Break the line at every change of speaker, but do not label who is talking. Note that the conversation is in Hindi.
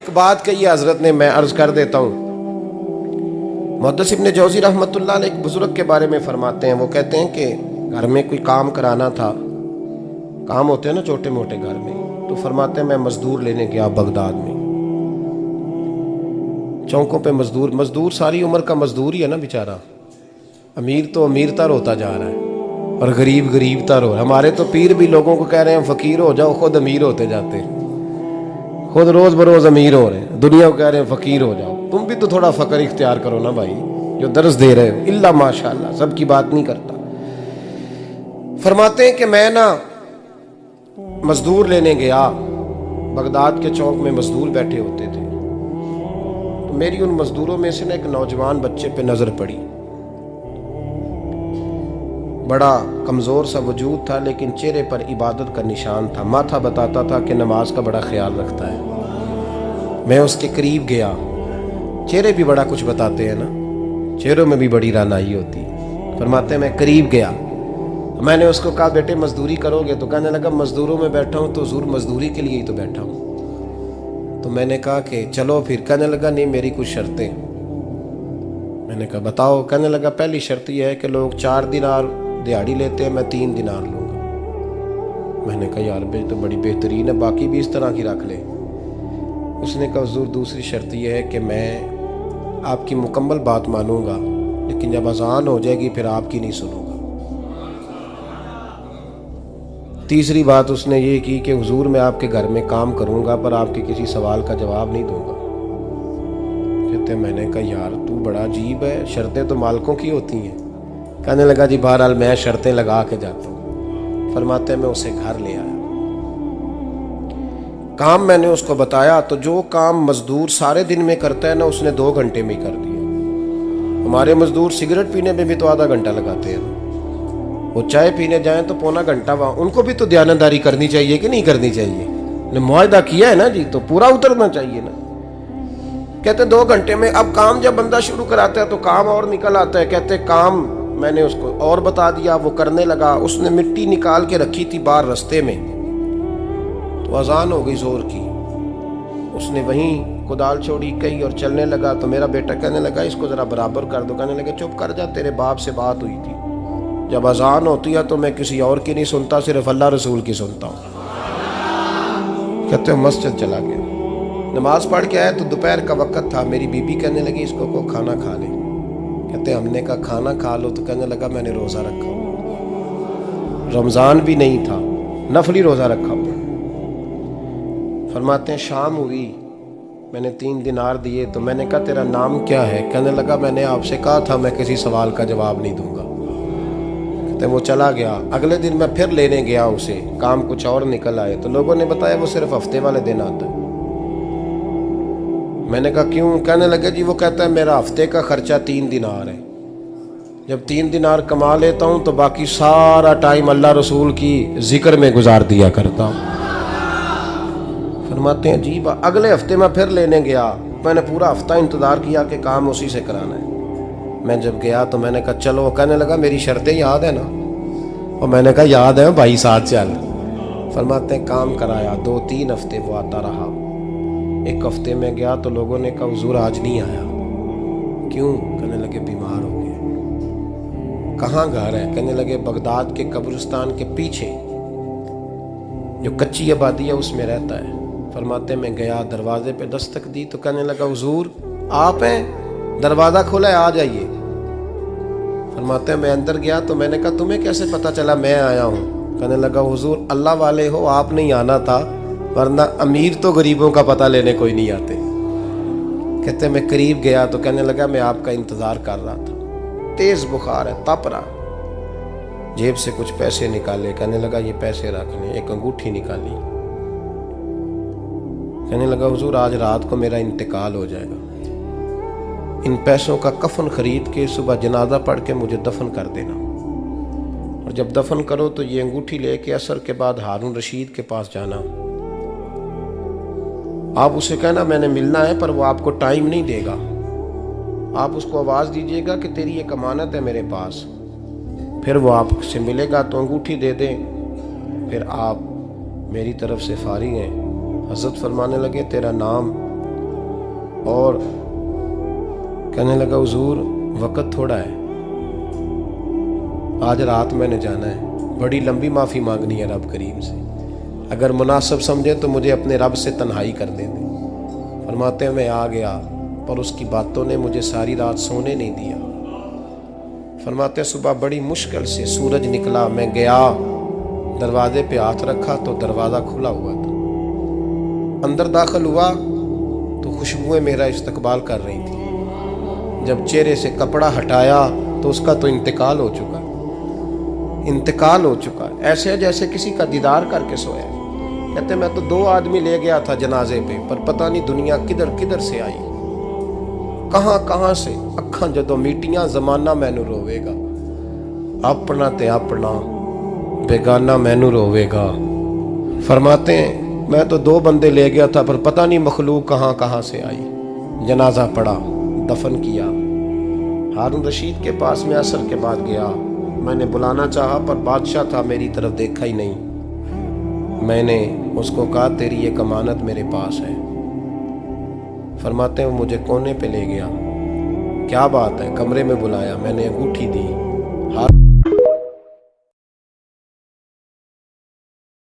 एक बात कही हजरत ने, मैं अर्ज कर देता हूँ। मुहद्दिस इब्न जौज़ी रहमतुल्लाह अलैह एक बुजुर्ग के बारे में फरमाते हैं, वो कहते हैं कि घर में कोई काम कराना था, काम होते हैं ना छोटे मोटे घर में, तो फरमाते हैं मैं मजदूर लेने गया बगदाद में। चौकों पे मजदूर सारी उम्र का मजदूर ही है ना बेचारा। अमीर तो अमीरतर होता जा रहा है और गरीब गरीबतर हो रहा है। हमारे तो पीर भी लोगों को कह रहे हैं फकीर हो जाओ, खुद अमीर होते जाते हैं, खुद रोज बरोज अमीर हो रहे हैं, दुनिया को कह रहे हैं फकीर हो जाओ। तुम भी तो थोड़ा फकर इख्तियार करो ना भाई, जो दर्स दे रहे हो। इल्ला माशाअल्लाह, सबकी बात नहीं करता। फरमाते हैं कि मैं ना मजदूर लेने गया, बगदाद के चौक में मजदूर बैठे होते थे, तो मेरी उन मजदूरों में से ना एक नौजवान बच्चे पे नजर पड़ी। बड़ा कमजोर सा वजूद था, लेकिन चेहरे पर इबादत का निशान था। माथा बताता था कि नमाज का बड़ा ख्याल रखता है। मैं उसके करीब गया। चेहरे भी बड़ा कुछ बताते हैं ना, चेहरों में भी बड़ी रानाई होती है। फरमाते हैं मैं करीब गया, मैंने उसको कहा बेटे मजदूरी करोगे? तो कहने लगा मजदूरों में बैठा हूँ तो हुजूर मजदूरी के लिए ही तो बैठा हूँ। तो मैंने कहा कि चलो फिर। कहने लगा नहीं, मेरी कुछ शर्तें। मैंने कहा बताओ? कहने लगा पहली शर्त यह है कि लोग 4 दिनार दिहाड़ी लेते हैं, मैं 3 दिनार लूँगा। मैंने कहा यार भाई तो बड़ी बेहतरीन है, बाकी भी इस तरह की रख ले। उसने कहा हुजूर दूसरी शर्त यह है कि मैं आपकी मुकम्मल बात मानूंगा, लेकिन जब अजान हो जाएगी फिर आपकी नहीं सुनूंगा। तीसरी बात उसने ये की कि हुजूर मैं आपके घर में काम करूंगा पर आपके किसी सवाल का जवाब नहीं दूंगा। कहते मैंने कहा यार तू बड़ा अजीब है, शर्तें तो मालिकों की होती हैं। कहने लगा जी बहरहाल मैं शर्तें लगा के जाता हूँ। फरमाते हैं मैं उसे घर ले आया, काम मैंने उसको बताया, तो जो काम मजदूर सारे दिन में करता है ना, उसने 2 घंटे में ही कर दिया। हमारे मजदूर सिगरेट पीने में भी तो आधा घंटा लगाते हैं, वो चाय पीने जाएं तो पौना घंटा वहाँ। उनको भी तो दयानतदारी करनी चाहिए कि नहीं करनी चाहिए? ने मुआहदा किया है ना जी, तो पूरा उतरना चाहिए ना। कहते 2 घंटे में। अब काम जब बंदा शुरू कराता है तो काम और निकल आता है। कहते काम मैंने उसको और बता दिया, वो करने लगा। उसने मिट्टी निकाल के रखी थी बाहर रास्ते में, तो अजान हो गई जोर की। उसने वहीं कुदाल छोड़ी कही और चलने लगा। तो मेरा बेटा कहने लगा इसको जरा बराबर कर दो। कहने लगा चुप कर जा, तेरे बाप से बात हुई थी, जब अजान होती है तो मैं किसी और की नहीं सुनता, सिर्फ अल्लाह रसूल की सुनता हूँ। कहते हो मस्जिद चला गया, नमाज पढ़ के आया तो दोपहर का वक्त था। मेरी बीबी कहने लगी इसको को खाना खा ले। कहते हमने कहा खाना खा लो, तो कहने लगा मैंने रोज़ा रखा हुआ, रमज़ान भी नहीं था, नफली रोज़ा रखा हुआ। फरमाते हैं शाम हुई, मैंने 3 दिनार दिए, तो मैंने कहा तेरा नाम क्या है? कहने लगा मैंने आपसे कहा था मैं किसी सवाल का जवाब नहीं दूंगा। कहते वो चला गया। अगले दिन मैं फिर लेने गया उसे, काम कुछ और निकल आए, तो लोगों ने बताया वो सिर्फ हफ्ते वाले दिन आता है। मैंने कहा क्यों? कहने लगे जी वो कहता है मेरा हफ्ते का खर्चा 3 दिनार है, जब 3 दिनार कमा लेता हूँ तो बाकी सारा टाइम अल्लाह रसूल की जिक्र में गुजार दिया करता हूँ। फरमाते हैं जी अगले हफ्ते मैं फिर लेने गया। मैंने पूरा हफ्ता इंतज़ार किया कि काम उसी से कराना है। मैं जब गया तो मैंने कहा चलो। कहने लगा मेरी शर्तें याद है ना? और मैंने कहा याद है भाई, साथ चल। फरमाते हैं काम कराया, 2-3 हफ्ते वो आता रहा। एक हफ्ते में गया तो लोगों ने कहा हुजूर आज नहीं आया। क्यों? कहने लगे बीमार हो गए। कहाँ घर है? कहने लगे बगदाद के कब्रिस्तान के पीछे जो कच्ची आबादी है उसमें रहता है। फरमाते मैं गया, दरवाजे पे दस्तक दी तो कहने लगा हुजूर आप हैं? दरवाज़ा खुला है, आ जाइए। फरमाते मैं अंदर गया तो मैंने कहा तुम्हें कैसे पता चला मैं आया हूँ? कहने लगा हुजूर अल्लाह वाले हो, आप नहीं आना था, वरना अमीर तो गरीबों का पता लेने कोई नहीं आते। कहते मैं करीब गया तो कहने लगा मैं आपका इंतज़ार कर रहा था, तेज़ बुखार है, तप रहा। जेब से कुछ पैसे निकाले, कहने लगा ये पैसे रख लें। एक अंगूठी निकाली, कहने लगा हुजूर आज रात को मेरा इंतकाल हो जाएगा, इन पैसों का कफन खरीद के सुबह जनाजा पढ़ के मुझे दफन कर देना, और जब दफन करो तो ये अंगूठी लेके असर के बाद हारून रशीद के पास जाना। आप उसे कहना मैंने मिलना है, पर वो आपको टाइम नहीं देगा। आप उसको आवाज़ दीजिएगा कि तेरी एक अमानत है मेरे पास, फिर वो आपसे मिलेगा तो अंगूठी दे दें, फिर आप मेरी तरफ से फारिग हैं। हज़रत फरमाने लगे तेरा नाम और कहने लगा हुजूर वक़्त थोड़ा है, आज रात मैंने जाना है, बड़ी लंबी माफ़ी मांगनी है रब करीम से, अगर मुनासिब समझे तो मुझे अपने रब से तन्हाई कर दे दे। फरमाते हैं मैं आ गया, पर उसकी बातों ने मुझे सारी रात सोने नहीं दिया। फरमाते हैं सुबह बड़ी मुश्किल से सूरज निकला, मैं गया, दरवाजे पे हाथ रखा तो दरवाज़ा खुला हुआ था। अंदर दाखिल हुआ तो खुशबुएं मेरा इस्तकबाल कर रही थी। जब चेहरे से कपड़ा हटाया तो उसका तो इंतकाल हो चुका ऐसे है जैसे किसी का दीदार करके सोया। कहते मैं तो 2 आदमी ले गया था जनाजे पे, पर पता नहीं दुनिया किधर किधर से आई, कहाँ से। अखां जदों मीटियां जमाना मैनू रोवेगा, अपना ते अपना बेगाना मैनू रोवेगा। फरमाते हैं मैं तो 2 बंदे ले गया था, पर पता नहीं मखलूक कहाँ से आई। जनाजा पड़ा, दफन किया। हारून रशीद के पास में असर के बाद गया, मैंने बुलाना चाहा पर बादशाह था, मेरी तरफ देखा ही नहीं। मैंने उसको कहा तेरी ये कमानत मेरे पास है। फरमाते हैं वो मुझे कोने पे ले गया, क्या बात है, कमरे में बुलाया, मैंने अंगूठी दी।